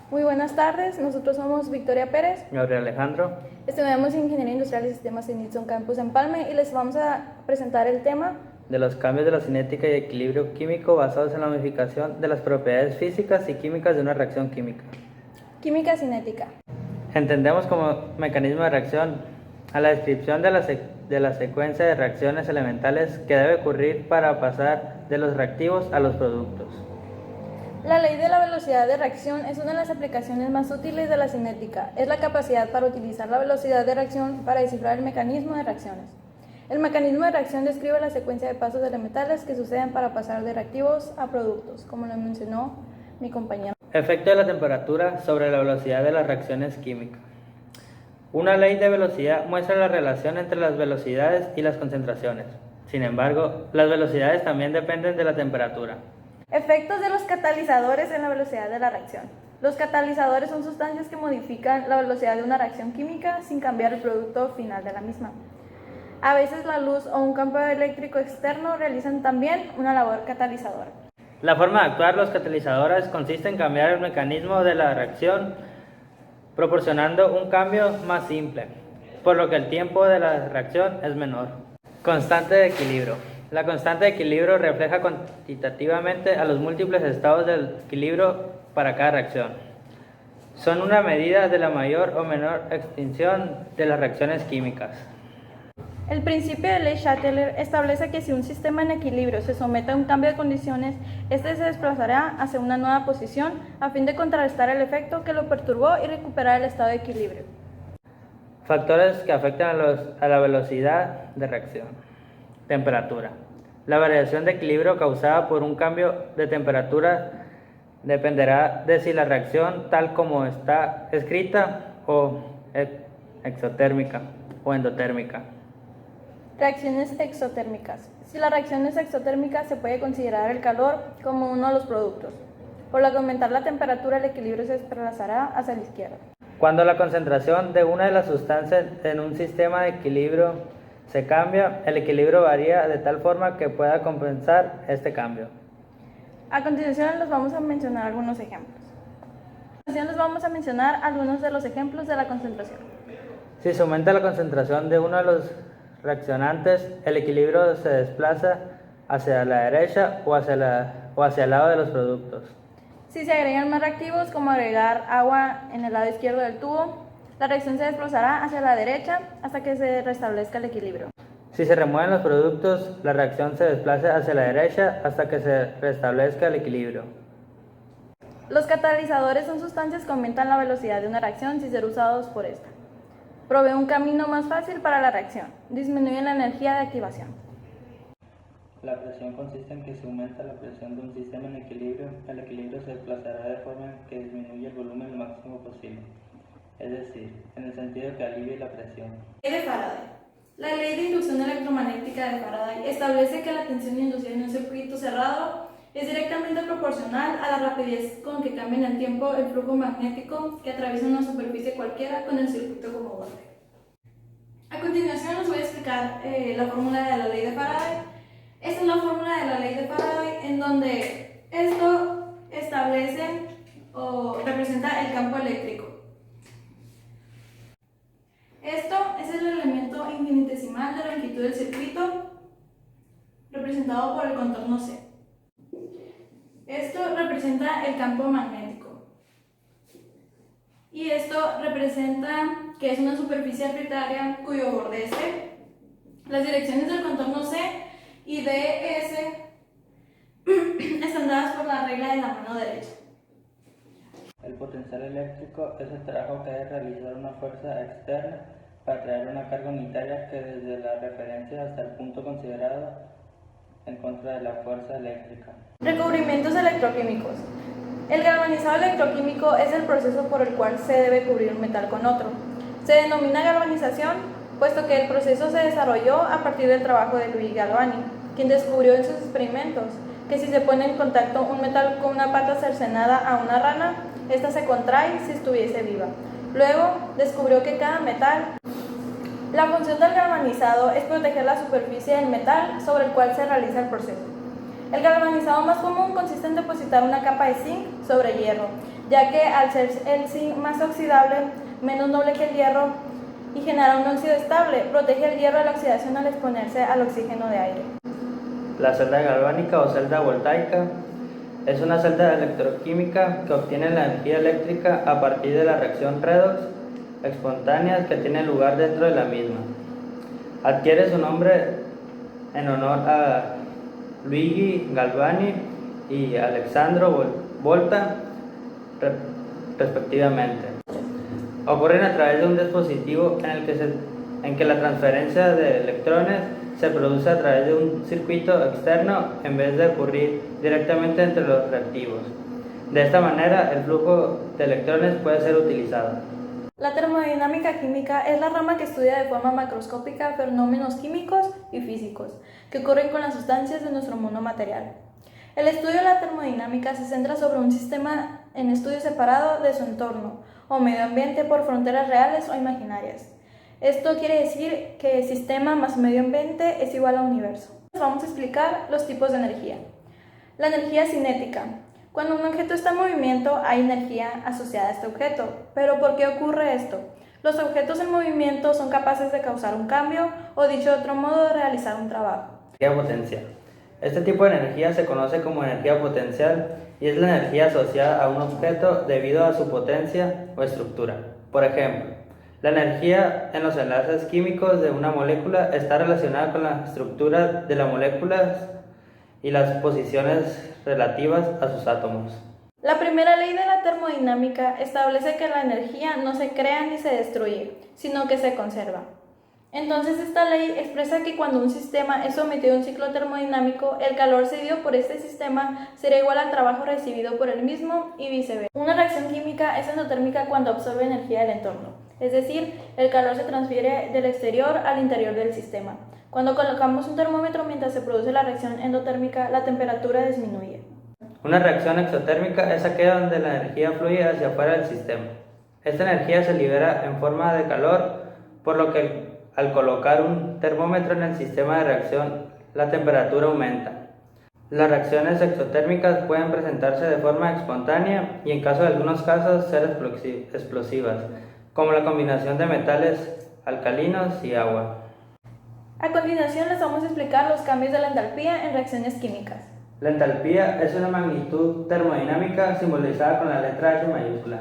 Muy buenas tardes, nosotros somos Victoria Pérez. Gabriel Alejandro. Estudiamos Ingeniería Industrial y Sistemas en Nixon Campus Empalme y les vamos a presentar el tema de los cambios de la cinética y equilibrio químico basados en la modificación de las propiedades físicas y químicas de una reacción química. Química cinética. Entendemos como mecanismo de reacción a la descripción de la secuencia de reacciones elementales que debe ocurrir para pasar de los reactivos a los productos. La ley de la velocidad de reacción es una de las aplicaciones más útiles de la cinética. Es la capacidad para utilizar la velocidad de reacción para descifrar el mecanismo de reacciones. El mecanismo de reacción describe la secuencia de pasos elementales que suceden para pasar de reactivos a productos, como lo mencionó mi compañero. Efecto de la temperatura sobre la velocidad de las reacciones químicas. Una ley de velocidad muestra la relación entre las velocidades y las concentraciones. Sin embargo, las velocidades también dependen de la temperatura. Efectos de los catalizadores en la velocidad de la reacción. Los catalizadores son sustancias que modifican la velocidad de una reacción química sin cambiar el producto final de la misma. A veces la luz o un campo eléctrico externo realizan también una labor catalizadora. La forma de actuar los catalizadores consiste en cambiar el mecanismo de la reacción proporcionando un cambio más simple, por lo que el tiempo de la reacción es menor. Constante de equilibrio. La constante de equilibrio refleja cuantitativamente a los múltiples estados del equilibrio para cada reacción. Son una medida de la mayor o menor extinción de las reacciones químicas. El principio de Le-Chatelier establece que si un sistema en equilibrio se somete a un cambio de condiciones, este se desplazará hacia una nueva posición a fin de contrarrestar el efecto que lo perturbó y recuperar el estado de equilibrio. Factores que afectan a la velocidad de reacción. Temperatura. La variación de equilibrio causada por un cambio de temperatura dependerá de si la reacción tal como está escrita o exotérmica o endotérmica. Reacciones exotérmicas. Si la reacción es exotérmica, se puede considerar el calor como uno de los productos. Por lo que aumentar la temperatura, el equilibrio se desplazará hacia la izquierda. Cuando la concentración de una de las sustancias en un sistema de equilibrio se cambia, el equilibrio varía de tal forma que pueda compensar este cambio. A continuación les vamos a mencionar algunos ejemplos. De los ejemplos de la concentración. Si se aumenta la concentración de uno de los reaccionantes, el equilibrio se desplaza hacia la derecha o hacia el lado de los productos. Si se agregan más reactivos, como agregar agua en el lado izquierdo del tubo, la reacción se desplazará hacia la derecha hasta que se restablezca el equilibrio. Si se remueven los productos, la reacción se desplaza hacia la derecha hasta que se restablezca el equilibrio. Los catalizadores son sustancias que aumentan la velocidad de una reacción si ser usados por esta. Provee un camino más fácil para la reacción. Disminuye la energía de activación. La presión consiste en que si aumenta la presión de un sistema en equilibrio, el equilibrio se desplazará de forma que disminuye el volumen lo máximo posible. Es decir, en el sentido que alivie la presión. Ley de Faraday. La ley de inducción electromagnética de Faraday establece que la tensión inducida en un circuito cerrado es directamente proporcional a la rapidez con que cambia en el tiempo el flujo magnético que atraviesa una superficie cualquiera con el circuito como borde. A continuación les voy a explicar la fórmula de la ley de Faraday. Esta es la fórmula de la ley de Faraday en donde esto establece o representa el campo eléctrico. Esto es el elemento infinitesimal de la longitud del circuito representado por el contorno C. Esto representa el campo magnético. Y esto representa que es una superficie arbitraria cuyo borde es C. Las direcciones del contorno C y DS están dadas por la regla de la mano derecha. El potencial eléctrico es el trabajo que debe realizar una fuerza externa para traer una carga unitaria que desde la referencia hasta el punto considerado en contra de la fuerza eléctrica. Recubrimientos electroquímicos. El galvanizado electroquímico es el proceso por el cual se debe cubrir un metal con otro. Se denomina galvanización, puesto que el proceso se desarrolló a partir del trabajo de Louis Galvani, quien descubrió en sus experimentos que si se pone en contacto un metal con una pata cercenada a una rana, esta se contrae si estuviese viva. Luego descubrió que cada metal. La función del galvanizado es proteger la superficie del metal sobre el cual se realiza el proceso. El galvanizado más común consiste en depositar una capa de zinc sobre hierro. ya que al ser el zinc más oxidable, menos noble que el hierro, y genera un óxido estable, protege el hierro de la oxidación al exponerse al oxígeno de aire. La celda galvánica o celda voltaica es una celda electroquímica que obtiene la energía eléctrica a partir de la reacción redox espontánea que tiene lugar dentro de la misma. Adquiere su nombre en honor a Luigi Galvani y Alessandro Volta, respectivamente. Ocurren a través de un dispositivo en que la transferencia de electrones se produce a través de un circuito externo en vez de ocurrir directamente entre los reactivos. De esta manera, el flujo de electrones puede ser utilizado. La termodinámica química es la rama que estudia de forma macroscópica fenómenos químicos y físicos que ocurren con las sustancias de nuestro mundo material. El estudio de la termodinámica se centra sobre un sistema en estudio separado de su entorno o medio ambiente por fronteras reales o imaginarias. Esto quiere decir que sistema más medio ambiente es igual a universo. Vamos a explicar los tipos de energía. La energía cinética. Cuando un objeto está en movimiento, hay energía asociada a este objeto. ¿Pero por qué ocurre esto? Los objetos en movimiento son capaces de causar un cambio o, dicho de otro modo, de realizar un trabajo. Energía potencial. Este tipo de energía se conoce como energía potencial y es la energía asociada a un objeto debido a su potencia o estructura. Por ejemplo, la energía en los enlaces químicos de una molécula está relacionada con la estructura de la molécula y las posiciones relativas a sus átomos. La primera ley de la termodinámica establece que la energía no se crea ni se destruye, sino que se conserva. Entonces esta ley expresa que cuando un sistema es sometido a un ciclo termodinámico, el calor cedido por este sistema será igual al trabajo recibido por el mismo y viceversa. Una reacción química es endotérmica cuando absorbe energía del entorno, es decir, el calor se transfiere del exterior al interior del sistema. Cuando colocamos un termómetro mientras se produce la reacción endotérmica, la temperatura disminuye. Una reacción exotérmica es aquella donde la energía fluye hacia afuera del sistema. Esta energía se libera en forma de calor, por lo que al colocar un termómetro en el sistema de reacción, la temperatura aumenta. Las reacciones exotérmicas pueden presentarse de forma espontánea y en caso de algunos casos ser explosivas, como la combinación de metales alcalinos y agua. A continuación les vamos a explicar los cambios de la entalpía en reacciones químicas. La entalpía es una magnitud termodinámica simbolizada con la letra H mayúscula,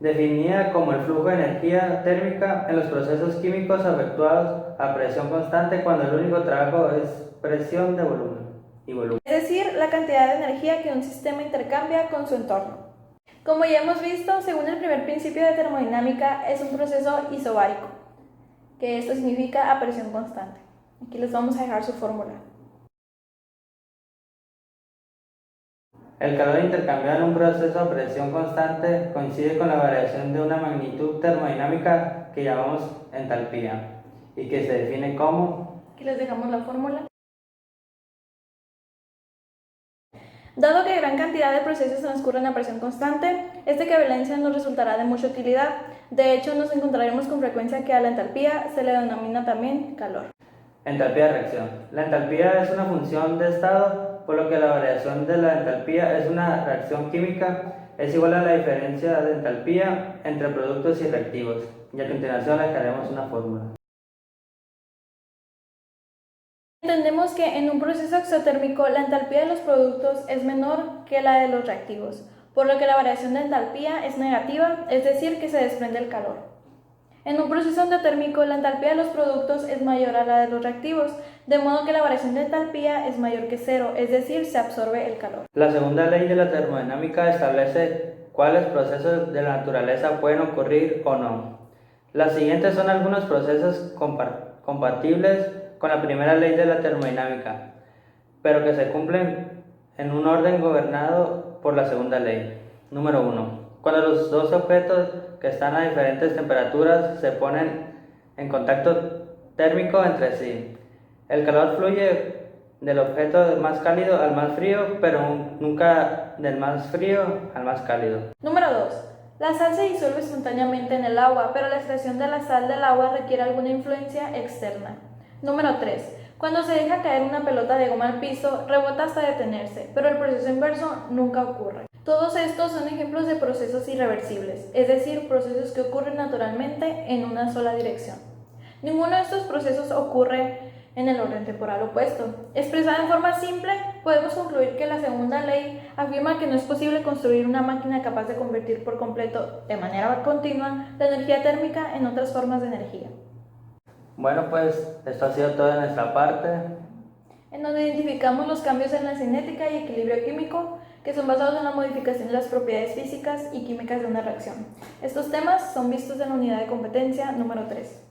definida como el flujo de energía térmica en los procesos químicos efectuados a presión constante cuando el único trabajo es presión de volumen y volumen. Es decir, la cantidad de energía que un sistema intercambia con su entorno. Como ya hemos visto, según el primer principio de termodinámica, es un proceso isobárico, que esto significa a presión constante. Aquí les vamos a dejar su fórmula. El calor intercambiado en un proceso a presión constante coincide con la variación de una magnitud termodinámica que llamamos entalpía y que se define como... Aquí les dejamos la fórmula. Dado que gran cantidad de procesos transcurren a presión constante, esta equivalencia nos resultará de mucha utilidad. De hecho, nos encontraremos con frecuencia que a la entalpía se le denomina también calor. Entalpía de reacción. La entalpía es una función de estado, por lo que la variación de la entalpía es una reacción química, es igual a la diferencia de entalpía entre productos y reactivos. Y a continuación le dejaremos una fórmula. Entendemos que en un proceso exotérmico la entalpía de los productos es menor que la de los reactivos, por lo que la variación de entalpía es negativa, es decir, que se desprende el calor. En un proceso endotérmico, la entalpía de los productos es mayor a la de los reactivos, de modo que la variación de entalpía es mayor que cero, es decir, se absorbe el calor. La segunda ley de la termodinámica establece cuáles procesos de la naturaleza pueden ocurrir o no. Las siguientes son algunos procesos compatibles con la primera ley de la termodinámica, pero que se cumplen en un orden gobernado por la segunda ley. Número 1. Cuando los dos objetos que están a diferentes temperaturas se ponen en contacto térmico entre sí. El calor fluye del objeto más cálido al más frío, pero nunca del más frío al más cálido. Número 2. La sal se disuelve espontáneamente en el agua, pero la extracción de la sal del agua requiere alguna influencia externa. Número 3. Cuando se deja caer una pelota de goma al piso, rebota hasta detenerse, pero el proceso inverso nunca ocurre. Todos estos son ejemplos de procesos irreversibles, es decir, procesos que ocurren naturalmente en una sola dirección. Ninguno de estos procesos ocurre en el orden temporal opuesto. Expresada en forma simple, podemos concluir que la segunda ley afirma que no es posible construir una máquina capaz de convertir por completo, de manera continua, la energía térmica en otras formas de energía. Bueno, pues esto ha sido todo de nuestra parte. En donde identificamos los cambios en la cinética y equilibrio químico, que son basados en la modificación de las propiedades físicas y químicas de una reacción. Estos temas son vistos en la unidad de competencia número 3.